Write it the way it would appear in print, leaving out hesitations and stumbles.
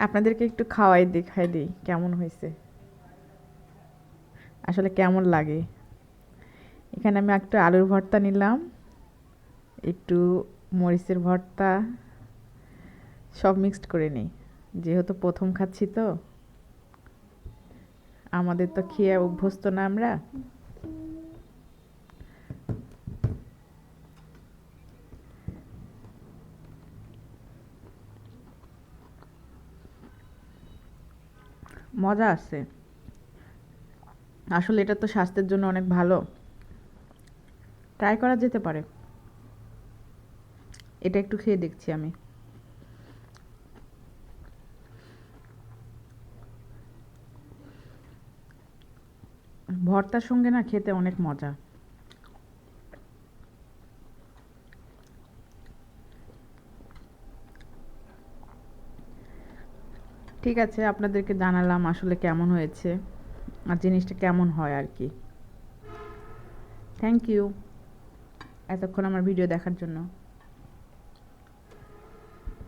আপনাদেরকে একটু খাওয়াই দেখাই দিই কেমন হয়েছে, আসলে কেমন লাগে। এখানে আমি একটু আলুর ভর্তা নিলাম, একটু মরিচের ভর্তা, সব মিক্সড করে নিই। যেহেতু প্রথম খাচ্ছি তো, আমাদের তো খেয়ে অভ্যস্ত না আমরা। মজা আছে, আসলে এটা তো স্বাস্থ্যের জন্য অনেক ভালো, ট্রাই করা যেতে পারে। এটা একটু খেয়ে দেখছি আমি। ভর্তার সঙ্গে না খেতে অনেক মজা। ঠিক আছে, আপনাদেরকে জানালাম আসলে কেমন হয়েছে আর জিনিসটা কেমন হয় আর কি। থ্যাংক ইউ এতক্ষণ আমার ভিডিও দেখার জন্য।